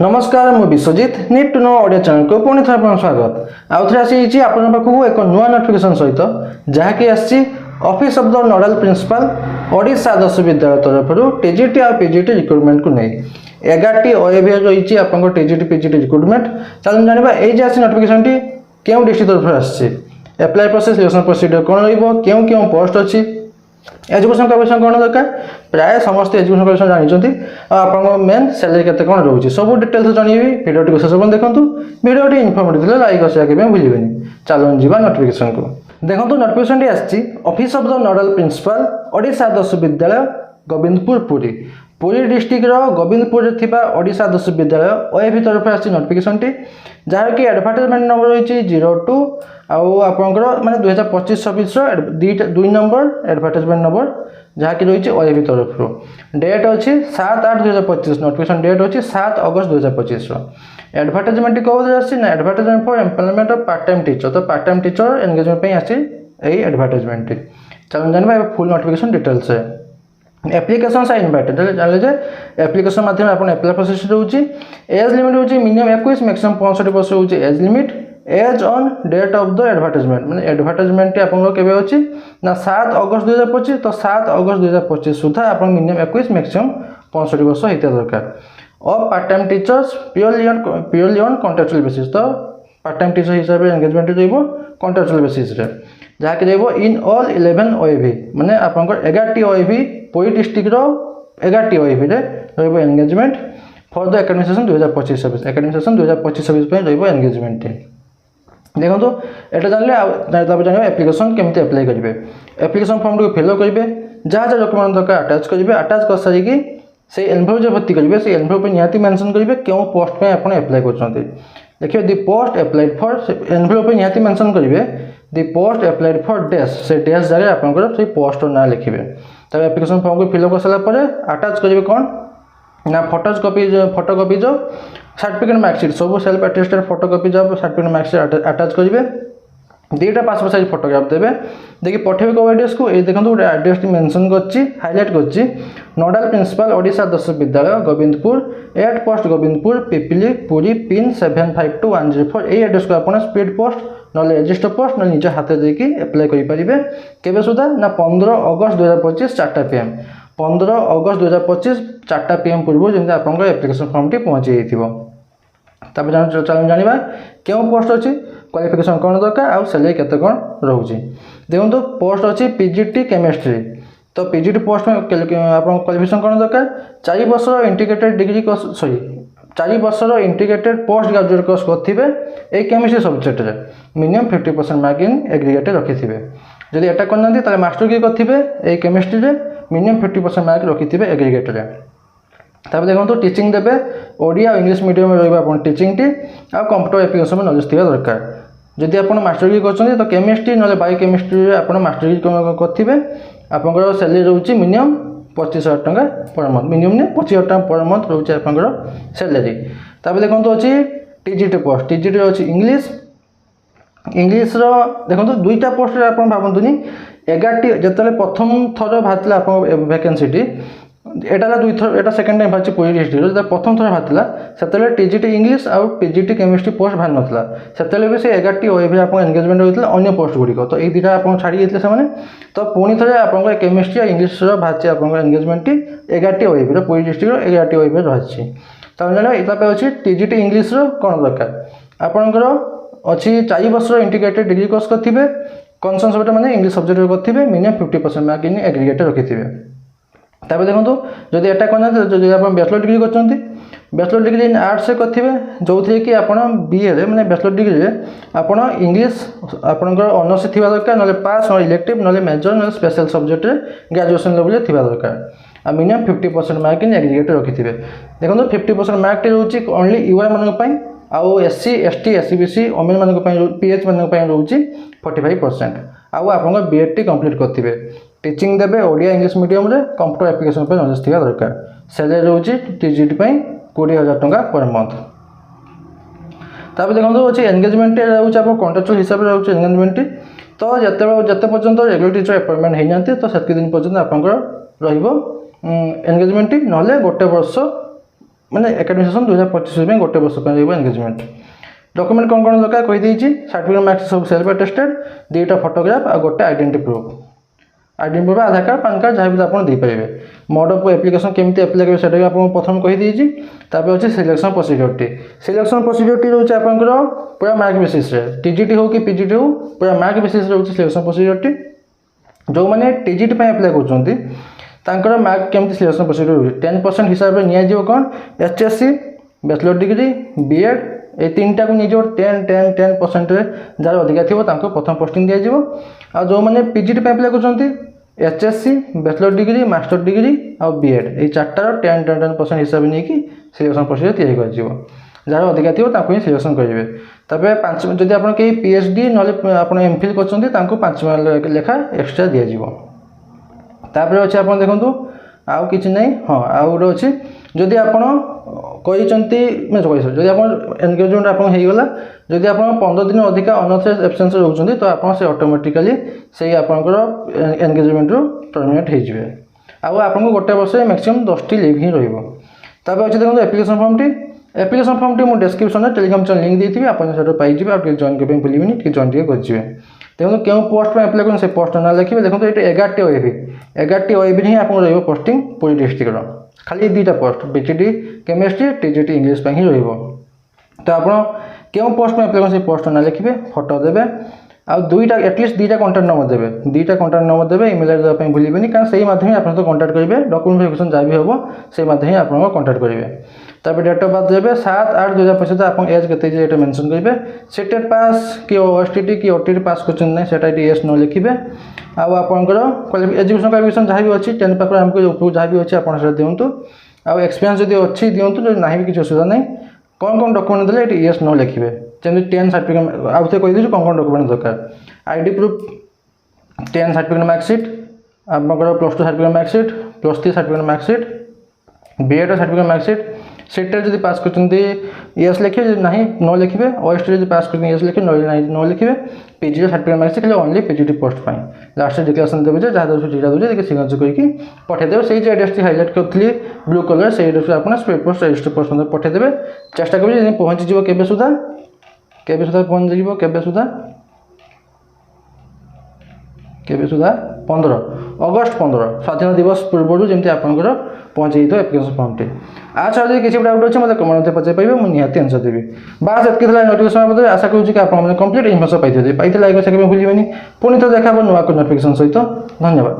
नमस्कार मु Biswajit need to know audio channel को पुणी थे आप स्वागत आउ थे आसी आपन पाखु एक नुआ नोटिफिकेशन सहित जहाँकि आसी office of the nodal principal Odisha Adarsha Vidyalaya तरफ टीजीटी और पीजीटी रिक्रुटमेंट को नहीं 11टी ओएवी रही आपन टीजीटी पीजीटी रिक्रुटमेंट चलो जाना ये आसी नोटिफिकेशन टी क्यों डिस्ट्रिक्ट तरफ आसी एप्लाई प्रोसेस सिलेक्शन प्रोसीजर कौन रह्यो क्यों पोस्ट अच्छी एजुकेशन क्वालिफिकेशन कौन दरकार प्राय समस्त एजुकेशन क्वालिफिकेशन जानी आप मेन सैलरी केते कौन रोचे सब डिटेल्स जनइबी भिडियो शेष पर्यंत देखूँ भिडियो इनफर्मेटिव थे लाइक और शेयर करने भूलें। चलो जी नोटिफिकेशन को देखो नोटिफिकेशन आसी office of the nodal principal Odisha Adarsha Vidyalaya Govindpur Puri Puri district Govindpur थी ओडिशा आदर्श विद्यालय ओएवी तरफ आसी नोटिफिकेशन टी जहाँकि एडभार्टाइजमेंट नंबर रही 02 आपंकर माने 2025-26 दुई नंबर एडभार्टाइजमेंट नंबर जहाँकि रही ओएवी तरफ डेट अच्छी 7/8/2025 नोटिफिकेशन डेट अच्छी 7 अगस्त 2025 एडभार्टाइजमेंट कौन आसी ना advertisement for employment of part time teacher तो पार्ट टाइम टीचर एंगेजमेंट आसी यही एडभार्टाइजमेंट चलो जाना फुल नोटिफिकेशन डिटेल्स है एप्लिकेशन से इनवाइटेड जान एप्लिकेशन माध्यम आप एप्लाई प्रोसेस रोचे एज लिमिट रोचे मिनिमम 21 मैक्सिमम 65 वर्ष रोचे age limit as on date of the advertisement मैंने एडभार्टाइजमेंट आपके अच्छी ना 7 अगस्त 2025 तो 7 अगस्त 2025 सुधा आप मिनिमम 21 मैक्सिमम 65 वर्ष होता दरकार और part time teachers purely on contractual basis तो पार्ट टाइम टीचर हिसाब से एंगेजमेंट रही कॉन्ट्रैक्चुअल बेसिस जहाँकि रही इन ऑल 11 ओएवी माने आपंकर 11टी ओएवी पुरी डिस्ट्रिक्ट 11टी ओएवी रही engagement for the academic session 2025-26 academic session 2025-26 रही एंगेजमेंट देखो यहाँ जानले जान एप्लिकेशन केमती अप्लाई करेंगे एप्लिकेशन फॉर्म को फिलअप करेंगे जहाँ जहाँ डॉक्यूमेंट दरकार अटैच करेंगे अटैच कर सारिकी से एनवेलप जो भर्ती करेंगे से एनवेलप निहाती मेंशन करेंगे क्यों पोस्ट पे आप एप्लाई कर देखिए the post applied for envelope निहाती मेंशन करेंगे the post applied for dash से डैश जगह आपंकर से पोस्ट ना लिखे तब एप्लिकेशन फॉर्म को फिलअप कर सारापर अटैच करेंगे कौन ना फोटो कॉपी जो सर्टिफिकेट मार्कशीट सब सेल्फ अटेस्टेड फोटो कॉपी जो सर्टिफिकेट मार्कशीट अटैच करेंगे 2टा पासपोर्ट साइज फोटोग्राफ देवे देखिए पठेबे को एड्रेस को ये देखो गोटे एड्रेस मेंशन करछि हाईलाइट करछि nodal principal Odisha Adarsha Vidyalaya Govindpur 8 post Govindpur Pipili Puri pin 752104 ये एड्रेस को आप स्पीड पोस्ट ना रजिस्टर पोस्ट ना निज हाथ देकी अप्लाई करेंगे केबे सुधा ना 15 अगस्त 2025 4टा PM 15 अगस्त 2025 4टा PM पूर्व जमी आप एप्लिकेशन फॉर्म टी पहुँची जाइए चलो जाना क्यों पोस्ट अच्छी क्वालिफिकेशन कौन दरकार आउ सैलरी केते कौन रोचे देखो पोस्ट अच्छी पीजीटी केमिस्ट्री तो पीजीटी पोस्ट में आप क्वालिफिकेशन कौन दरकार 4 वर्ष इंटीग्रेटेड डिग्री कोर्स 4 वर्ष इंटीग्रेटेड पोस्ट ग्रेजुएट कोर्स करेंगे chemistry subject minimum 50% mark in aggregated रखिथे जदि एटा करना ताले मास्टर डिग्री करेंगे केमिस्ट्री मिनिमम 50% मार्क रखिथे एग्रीगेटेड तब देखो टीचिंग देवे ओडिया इंग्लिश मीडियम रही टीचिंग टी आ कंप्यूटर एप्लिकेशन में नॉलेज थी दरकार जदि आप मास्टर डिग्री कर तो केमिस्ट्री ना बायो केमिस्ट्री आप मास्टर डिग्री करेंगे आपंकर सैलरी रोचे मिनिमम 25,000 टंका पर मंथ मिनिमम नहीं 25,000 टंका पर मंथ रोचे आपंकर सैलरी तब देखो अच्छी टीजीटी पोस्ट टीजीटी अच्छी इंग्लिश देखो 2टा पोस्ट आप भावतुनि 11टी जो प्रथम थर बाहर आप वैकेंसी एटा दुई थर एटा सेकेंड टाइम बाहर पुरी डिस्ट्रिक्ट जो प्रथम थर बाहर से टीजीटी इंग्लिश आउ पीजीटी केमिस्ट्री पोस्ट बाहर नाला से भी से 11टी ओएवी आप एंगेजमेंट होता है अन्य पोस्ट गुड़िक तो ये 2टा आप छाड़ी जाते हैं तो पुणी थे आप केमिस्ट्री और इंग्लिश बाहर आप एंगेजमेंट टी 11टी ओएवी पुरी डिस्ट्रिक्ट 11टी ओएवी बाहर तो जाना यहाँ अच्छी टीजीटी इंग्लिश कौन दरकार आपंकर अच्छी 4 वर्ष इंटीग्रेटेड डिग्री कोर्स करेंगे कनसर्न सब्जेक्ट मैंने इंग्लिश सब्जेक्ट करेंगे मिनिमम 50% मार्क इन एग्रीगेटेड रखिथे तब देखो जदि एटा करना जब आप बैचलर डिग्री कर बैचलर डिग्री इन आर्ट्स से करेंगे जो थी कि आप बीए मैंने बैचलर डिग्री आप इंग्लिश आपंकर ऑनर्स थी दरकार ना पास और इलेक्टिव ना मेजर ना स्पेशल सब्जेक्ट ग्रेजुएशन लेवल थी दरकार आ मिनिमम 50% मार्क इन एग्रीगेटेड रखिथे देखो 50% मार्क रोचे ओनली यूआई मान आउ एससी एसटी एससीबीसी ओमेन मान पीएच मान रोचे 45% आउ आप बीएड टी कंप्लीट करेंगे टीचिंग देवे ओडिया इंग्लिश मीडियम रे कंप्यूटर एप्लिकेशन पर नॉलेज थी दरकार सैलरी रोचे टीजीटी 20,000 टंका पर मंथ तब देखो अच्छे एंगेजमेंट रोचे आप कॉन्ट्रैक्चुअल हिसाब से रोचे एंगेजमेंट तो जिते पर्यंत रेगुलर टीचर अपॉइंटमेंट होना तो से दिन पर्यंत आप एंगेजमेंट ना गोटे वर्ष ମାନେ ଏକାଡେମିକ୍ ସେସନ୍ 2025 ପାଇଁ ଗୋଟେ ବର୍ଷ ପାଇଁ ରହିବ ଏନ୍ଗେଜମେଣ୍ଟ। ଡକୁମେଣ୍ଟ କ'ଣ କ'ଣ ଦରକାର କହିଦେଇଛି। ସାର୍ଟିଫିକେଟ୍ ମାର୍କସ୍ ସବୁ ସେଲ୍ଫ ଆଟେଷ୍ଟେଡ୍, 2ଟା ଫଟୋଗ୍ରାଫ ଆଉ ଗୋଟେ ଆଇଡେଣ୍ଟି ପ୍ରୁଫ୍। ଆଇଡେଣ୍ଟି ପ୍ରୁଫ୍ ଆଧାର କାର୍ଡ଼, ପାନ୍ କାର୍ଡ଼ ଯାହା ବି ଆପଣ ଦେଇପାରିବେ। ମୋଡ୍ ଅଫ୍ ଆପ୍ଲିକେସନ୍ କେମିତି ଆପ୍ଲାଏ କରିବେ ସେଟା ବି ଆପଣଙ୍କୁ ପ୍ରଥମେ କହିଦେଇଛି। ତାପରେ ଅଛି ସିଲେକ୍ସନ୍ ପ୍ରୋସିଡିଓରଟି। ସିଲେକ୍ସନ୍ ପ୍ରୋସିଡିଓରଟି ରହୁଛି ଆପଣଙ୍କର ପୁରା ମାର୍କ ବେସିସ୍ରେ, ଟିଜିଟି ହେଉ କି ପିଜିଟି ହେଉ ପୁରା ମାର୍କ ବେସିସ୍ରେ ରହୁଛି ସିଲେକ୍ସନ୍ ପ୍ରୋସିଡିଓରଟି। ଯେଉଁମାନେ ଟିଜିଟି ପାଇଁ ଆପ୍ଲାଏ କରୁଛନ୍ତି ତାଙ୍କର ମାର୍କ କେମିତି ସିଲେକ୍ସନ୍ ପ୍ରୋସିଡିଓର ରହୁଛି 10% ହିସାବରେ ନିଆଯିବ। କ'ଣ HSC, ବ୍ୟାଚଲର ଡିଗ୍ରୀ, ବିଏଡ୍ এই তিনটাକୁ নিয়ে 10% যার অধিকা থিব তাকে প্রথম পোস্টিং দিয়াଯିବ। আর যে পিজিটি ପାଇଁ আপ্লাই করছেন HSC, bachelor degree, master degree আর বিএড এই চারটার 10% হিসাবে নিয়ে সিলেকশন প্রসিডিওর তৈরি করা যার অধিকা থিব তাকে হি সিলেকশন করবে। তারপরে 5 যদি আপনার কেউ পিএচডি নহলে আপনার এমফিল করছেন তাকে 5 মার্ক লেখা এক্সট্রা দিয়াଯିବ। তারপরে অছে আপনার দেখুন আউ কিছু নাই। হ্যাঁ আউ গোটে অছি যদি আপনার କହିଛନ୍ତି ଯଦି ଆପଣ ଏନଗେଜମେଣ୍ଟ ଆପଣ ହେଇଗଲା, ଯଦି ଆପଣ 15 ଦିନ ଅଧିକା ଅନଥରାଇଜ୍ ଆବସେନ୍ସରେ ରହୁଛନ୍ତି ତ ଆପଣ ସେ ଅଟୋମେଟିକାଲି ସେଇ ଆପଣଙ୍କର ଏନଗେଜମେଣ୍ଟରୁ ଟର୍ମିନେଟ୍ ହେଇଯିବେ। ଆଉ ଆପଣଙ୍କୁ ଗୋଟେ ବର୍ଷରେ ମ୍ୟାକ୍ସିମମ୍ 10ଟି ଲିଭ୍ ହିଁ ରହିବ। ତାପରେ ଅଛି ଦେଖନ୍ତୁ ଆପ୍ଲିକେସନ୍ ଫର୍ମଟି। ଆପ୍ଲିକେସନ୍ ଫର୍ମଟି ମୁଁ ଡେସ୍କ୍ରିପସନରେ ଟେଲିଗ୍ରାମ ଚ୍ୟାନେଲ ଲିଙ୍କ୍ ଦେଇଥିବି, ଆପଣ ସେଠାରୁ ପାଇଯିବେ। ଆଉ ଟିକେ ଜଏନ୍ କରିବା ପାଇଁ ଭୁଲିବେନି, ଟିକେ ଜଏନ୍ ଟିକେ କରିଯିବେ। ଦେଖନ୍ତୁ କେଉଁ ପୋଷ୍ଟ ପାଇଁ ଆପ୍ଲାଏ କରନ୍ତୁ ସେ ପୋଷ୍ଟ ନାଁ ଲେଖିବେ। ଦେଖନ୍ତୁ ଏଇଠି 11ଟି OAV, 11ଟି OAVରେ ହିଁ ଆପଣଙ୍କୁ ରହିବ ପୋଷ୍ଟିଂ ପୁରୀ ଡିଷ୍ଟ୍ରିକ୍ଟର। ଖାଲି 2ଟା post BCD chemistry, TGT English ପାଇଁ ହିଁ ରହିବ। ତ ଆପଣ କେଉଁ ପୋଷ୍ଟ ପାଇଁ ଆପ୍ଲାଏ କରନ୍ତି ସେ ପୋଷ୍ଟ ନାଁ ଲେଖିବେ, ଫଟୋ ଦେବେ ଆଉ ଆଟଲିଷ୍ଟ 2ଟା କଣ୍ଟାକ୍ଟ ନମ୍ବର ଦେବେ। 2ଟା କଣ୍ଟାକ୍ଟ ନମ୍ବର ଦେବେ, ଇମେଲ୍ ଆଇଡି ଦେବା ପାଇଁ ଭୁଲିବେନି, କାରଣ ସେଇ ମାଧ୍ୟମରେ ଆପଣ ସହିତ କଣ୍ଟାକ୍ଟ କରିବେ। ଡକୁମେଣ୍ଟ ଭେରିଫିକେସନ୍ ଯାହା ବି ହେବ ସେଇ ମାଧ୍ୟମରେ ଆପଣଙ୍କ କଣ୍ଟାକ୍ଟ କରିବେ। ତାପରେ ଡେଟ୍ ଅଫ୍ ବାର୍ଥ ଦେବେ 7/8/2025। ଆପଣ ଏଜ୍ କେତେ ହେଇଛି ଏଇଟା ମେନସନ୍ କରିବେ। ସିଟେଟ୍ ପାସ୍ କି OSTT କି OTT ପାସ୍ କରିଛନ୍ତି ନାହିଁ ସେଟା ଏଠି ୟେସ୍ ନ ଲେଖିବେ। ଆଉ ଆପଣଙ୍କର ଏଜୁକେସନ୍ କ୍ୱାଲିଫିକେସନ୍ ଯାହା ବି ଅଛି 10 ପାଖରୁ ଆମକୁ ଉପରକୁ ଯାହା ବି ଅଛି ଆପଣ ସେଟା ଦିଅନ୍ତୁ। ଆଉ ଏକ୍ସପିରିଏନ୍ସ ଯଦି ଅଛି ଦିଅନ୍ତୁ, ଯଦି ନାହିଁ ବି କିଛି ଅସୁବିଧା ନାହିଁ। କ'ଣ କ'ଣ ଡକୁମେଣ୍ଟ ଦେଲେ ଏଠି ୟେସ୍ ନ ଲେଖିବେ। ଯେମିତି 10 ସାର୍ଟିଫିକେଟ୍ ଆଉ ଥରେ କହିଦେଉଛି କ'ଣ କ'ଣ ଡକୁମେଣ୍ଟ ଦରକାର। ଆଇଡି ପ୍ରୁଫ୍, 10 ସାର୍ଟିଫିକେଟ୍ ମାର୍କସିଟ୍, ଆପଣଙ୍କର +2 certificate marksheet, +3 certificate marksheet, BEd certificate marksheet. CTET ଯଦି ପାସ୍ କରିଛନ୍ତି ୟେସ୍ ଲେଖିବେ, ଯଦି ନାହିଁ ନ ଲେଖିବେ। OST ଯଦି ପାସ୍ କରିଛନ୍ତି ୟେସ୍ ଲେଖିବେ, ନହେଲେ ନାହିଁ ନ ଲେଖିବେ। PGର ସାର୍ଟିଫିକେଟ୍ ମାର୍କସିଟ୍ ଖାଲି ଓନ୍ଲି PGT ପୋଷ୍ଟ ପାଇଁ। ଲାଷ୍ଟରେ ଡିକ୍ଲାରେସନ୍ ଦେବେ ଯେ ଯାହା ଦେଉଛି ଯେଟା ଦେଉଛି ଟିକେ ସିଗ୍ନେଚର୍ କରିକି ପଠାଇଦେବେ। ସେଇ ଯେ ଆଡ୍ରେସଟି ହାଇଲାଇଟ୍ କରିଥିଲି ବ୍ଲୁ କଲର୍ ସେଇ ଆଡ୍ରେସରେ ଆପଣ ସ୍ପିଡ୍ ପୋଷ୍ଟ ରେଜିଷ୍ଟର ପୋଷ୍ଟ ମଧ୍ୟ ପଠାଇଦେବେ। ଚେଷ୍ଟା କରିବେ ଯଦି ପହଞ୍ଚିଯିବ କେବେ ସୁଦ୍ଧା ପହଞ୍ଚିଯିବ କେବେ ସୁଦ୍ଧା 15 ଅଗଷ୍ଟ 15 ସ୍ୱାଧୀନତା ଦିବସ ପୂର୍ବରୁ ଯେମିତି ଆପଣଙ୍କର ପହଞ୍ଚିଯାଇଥିବ ଆପ୍ଲିକେସନ୍ ଫର୍ମଟି। ଆଚ୍ଛା ଯଦି କିଛି ଡାଉଟ୍ ଅଛି ମୋତେ କମେଣ୍ଟ ପଚାରି ପାରିବେ, ମୁଁ ନିହାତି ଆନ୍ସର୍ ଦେବି। ବାସ୍ ଏତିକି ଥିଲା ନୋଟିଫିକେସନ୍ ବାବଦରେ। ଆଶା କରୁଛି କି ଆପଣମାନେ କମ୍ପ୍ଲିଟ୍ ଇନଫର୍ମେସନ୍ ପାଇଥିବେ। ଲାଇକ୍ କରିବା ଭୁଲିବେନି। ପୁଣି ତ ଦେଖା ହେବ ନୂଆ ନୋଟିଫିକେସନ୍ ସହିତ। ଧନ୍ୟବାଦ।